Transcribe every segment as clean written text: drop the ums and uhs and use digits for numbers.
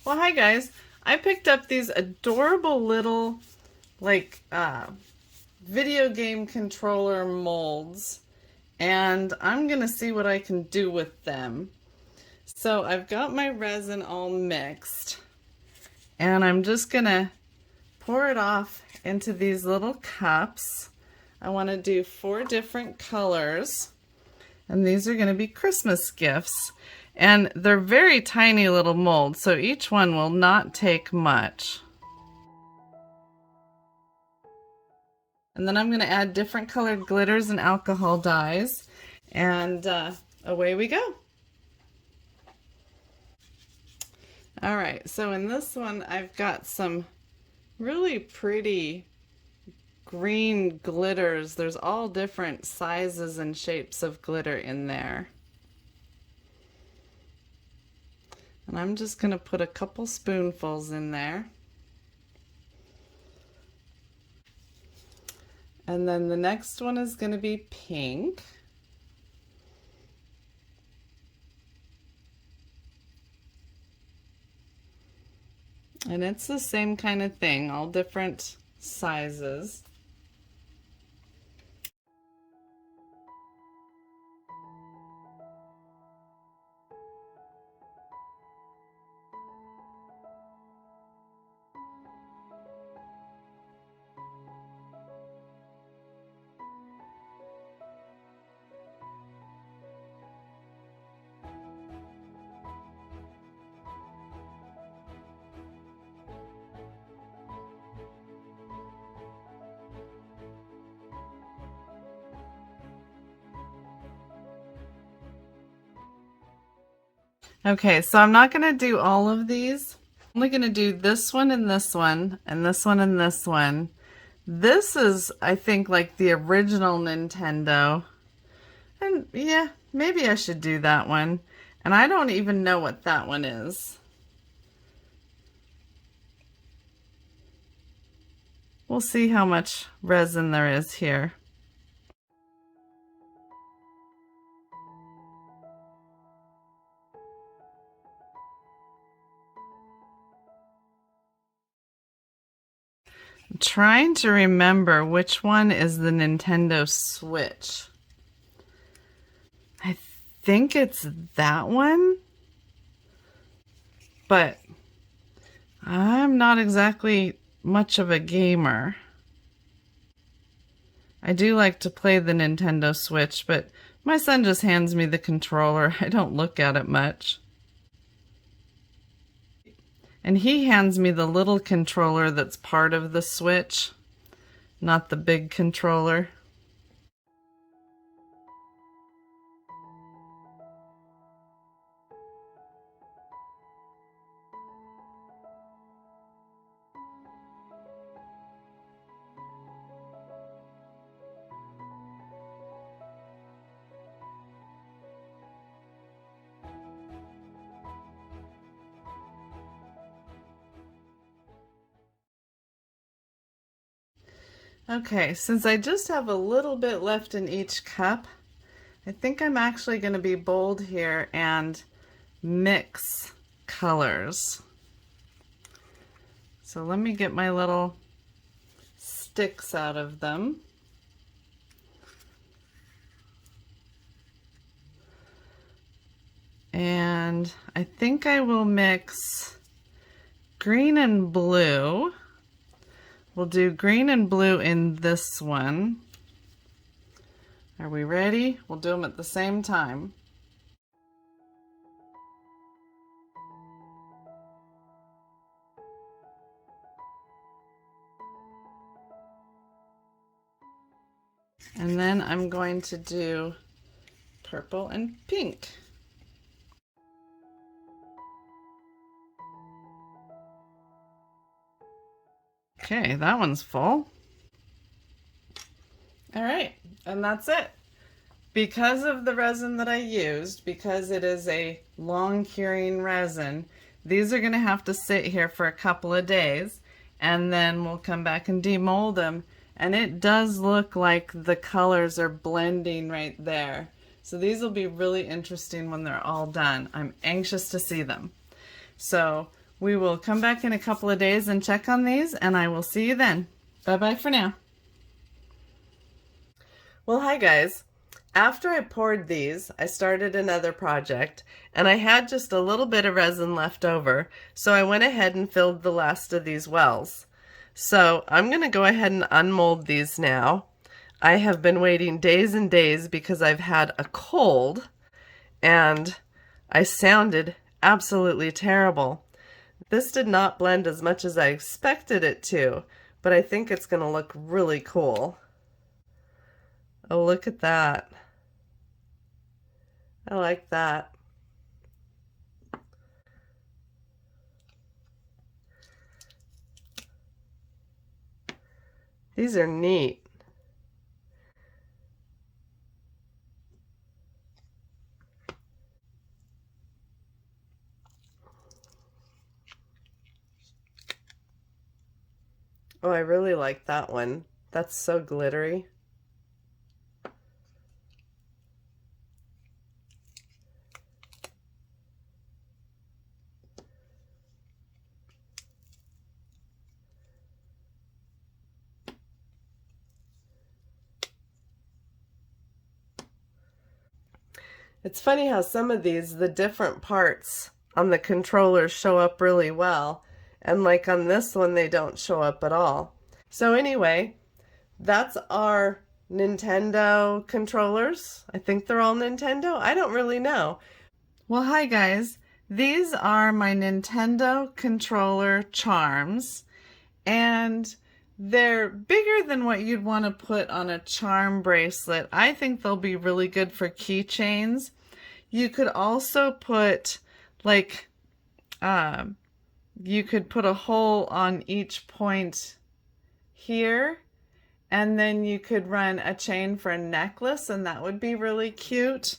Well, hi guys. I picked up these adorable little like video game controller molds, and I'm gonna see what I can do with them. So I've got my resin all mixed, and I'm just gonna pour it off into these little cups. I want to do 4 different colors, and these are going to be Christmas gifts. And they're very tiny little molds, so each one will not take much. And then I'm going to add different colored glitters and alcohol dyes, and away we go. All right, so in this one I've got some really pretty green glitters. There's all different sizes and shapes of glitter in there. And I'm just going to put a couple spoonfuls in there. And then the next one is going to be pink. And it's the same kind of thing, all different sizes. Okay, so I'm not going to do all of these. I'm only going to do this one and this one and this one and this one. This is, I think, like the original Nintendo. And yeah, maybe I should do that one. And I don't even know what that one is. We'll see how much resin there is here. I'm trying to remember which one is the Nintendo Switch. I think it's that one, but I'm not exactly much of a gamer. I do like to play the Nintendo Switch, but my son just hands me the controller. I don't look at it much. And he hands me the little controller that's part of the Switch, not the big controller. Okay, since I just have a little bit left in each cup, I think I'm actually going to be bold here and mix colors. So let me get my little sticks out of them. And I think I will mix green and blue. We'll do green and blue in this one. Are we ready? We'll do them at the same time. And then I'm going to do purple and pink. Okay, that one's full. All right, and that's it. Because of the resin that I used, because it is a long curing resin, these are going to have to sit here for a couple of days, and then we'll come back and demold them. And it does look like the colors are blending right there. So these will be really interesting when they're all done. I'm anxious to see them. So We will come back in a couple of days and check on these, and I will see you then. Bye-bye for now. Well, hi guys. After I poured these, I started another project, and I had just a little bit of resin left over, so I went ahead and filled the last of these wells. So I'm going to go ahead and unmold these now. I have been waiting days and days because I've had a cold, and I sounded absolutely terrible. This did not blend as much as I expected it to, but I think it's going to look really cool. Oh, look at that. I like that. These are neat. Oh, I really like that one. That's so glittery. It's funny how some of these, the different parts on the controllers show up really well, and like on this one, they don't show up at all. So anyway, that's our Nintendo controllers. I think they're all Nintendo. I don't really know. Well, hi guys. These are my Nintendo controller charms, and they're bigger than what you'd want to put on a charm bracelet. I think they'll be really good for keychains. You could also put like, you could put a hole on each point here, and then you could run a chain for a necklace, and that would be really cute.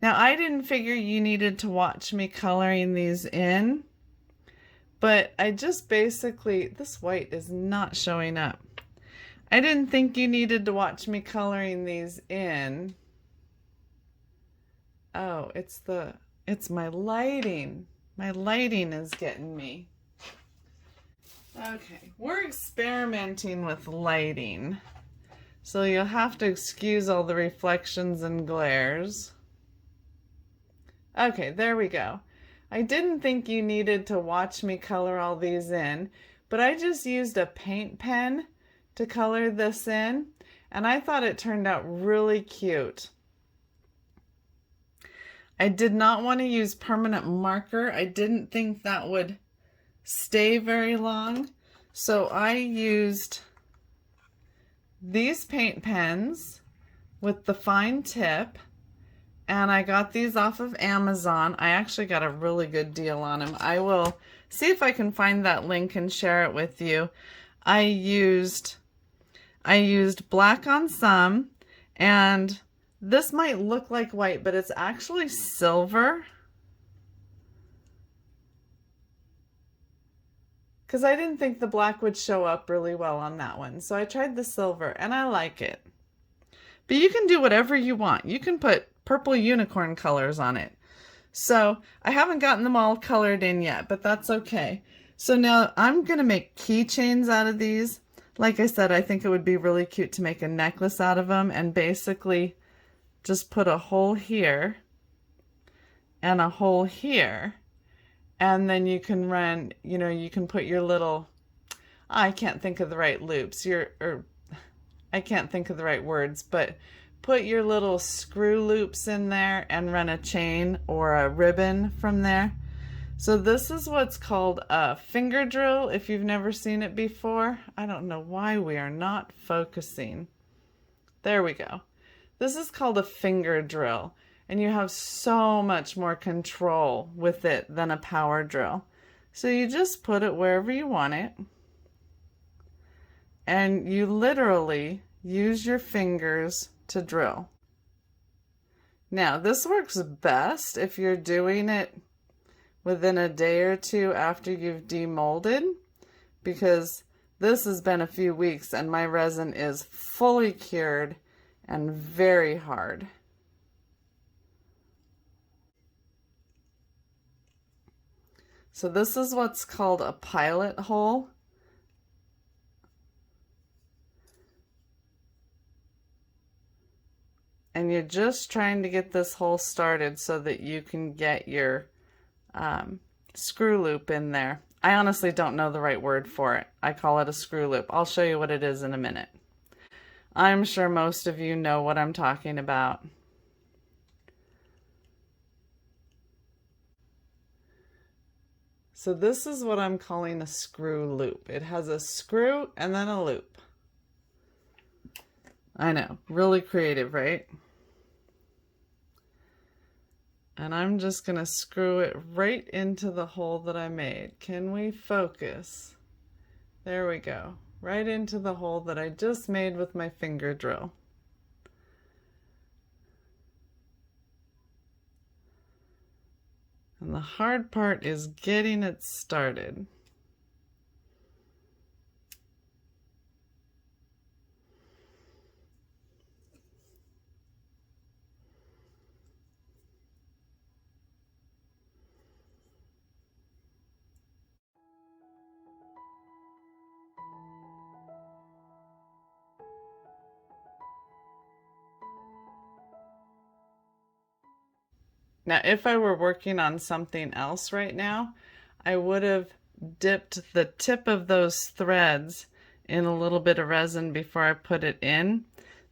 Now, I didn't figure you needed to watch me coloring these in, but I just basically, this white is not showing up. I didn't think you needed to watch me coloring these in. Oh, it's my lighting. My lighting is getting me. Okay, we're experimenting with lighting, so you'll have to excuse all the reflections and glares. Okay, there we go. I didn't think you needed to watch me color all these in, but I just used a paint pen to color this in, and I thought it turned out really cute. I did not want to use permanent marker. I didn't think that would stay very long, so I used these paint pens with the fine tip, and I got these off of Amazon. I actually got a really good deal on them. I will see if I can find that link and share it with you. I used black on some, and this might look like white, but it's actually silver. Because I didn't think the black would show up really well on that one. So I tried the silver, and I like it. But you can do whatever you want. You can put purple unicorn colors on it. So I haven't gotten them all colored in yet, but that's okay. So now I'm going to make keychains out of these. Like I said, I think it would be really cute to make a necklace out of them, and basically just put a hole here and a hole here. And then you can run, you know, you can put your little, I can't think of the right loops, I can't think of the right words, but put your little screw loops in there and run a chain or a ribbon from there. So this is what's called a finger drill, if you've never seen it before. I don't know why we are not focusing. There we go. This is called a finger drill, and you have so much more control with it than a power drill. So you just put it wherever you want it, and you literally use your fingers to drill. Now, this works best if you're doing it within a day or two after you've demolded, because this has been a few weeks and my resin is fully cured and very hard. So this is what's called a pilot hole. And you're just trying to get this hole started so that you can get your screw loop in there. I honestly don't know the right word for it. I call it a screw loop. I'll show you what it is in a minute. I'm sure most of you know what I'm talking about. So this is what I'm calling a screw loop. It has a screw and then a loop. I know, really creative, right? And I'm just going to screw it right into the hole that I made. Can we focus? There we go. Right into the hole that I just made with my finger drill. And the hard part is getting it started. Now, if I were working on something else right now, I would have dipped the tip of those threads in a little bit of resin before I put it in.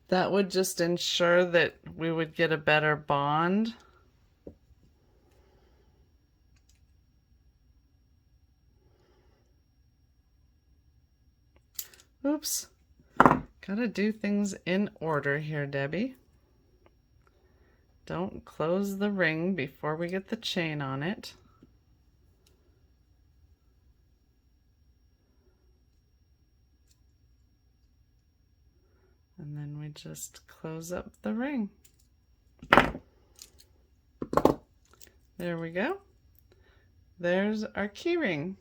That would just ensure that we would get a better bond. Oops. Gotta do things in order here, Debbie. Don't close the ring before we get the chain on it. And then we just close up the ring. There we go. There's our key ring.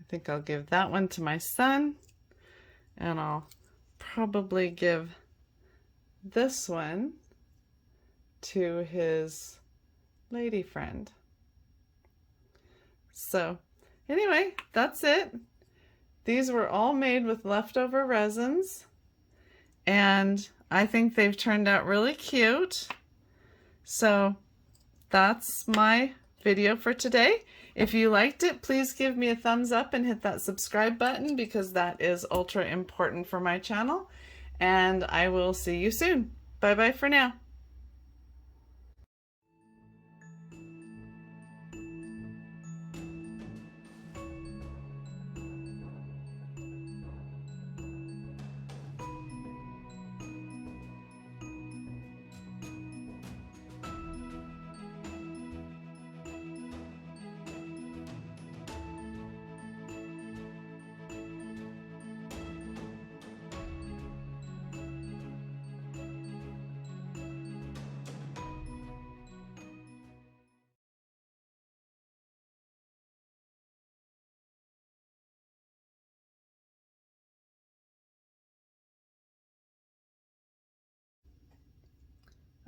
I think I'll give that one to my son, and I'll probably give this one to his lady friend. So anyway, that's it. These were all made with leftover resins, and I think they've turned out really cute. So that's my video for today. If you liked it, please give me a thumbs up and hit that subscribe button, because that is ultra important for my channel. And I will see you soon. Bye bye for now.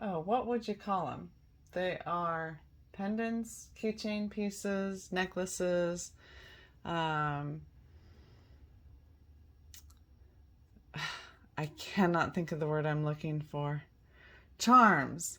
Oh, what would you call them? They are pendants, keychain pieces, necklaces. I cannot think of the word I'm looking for. Charms.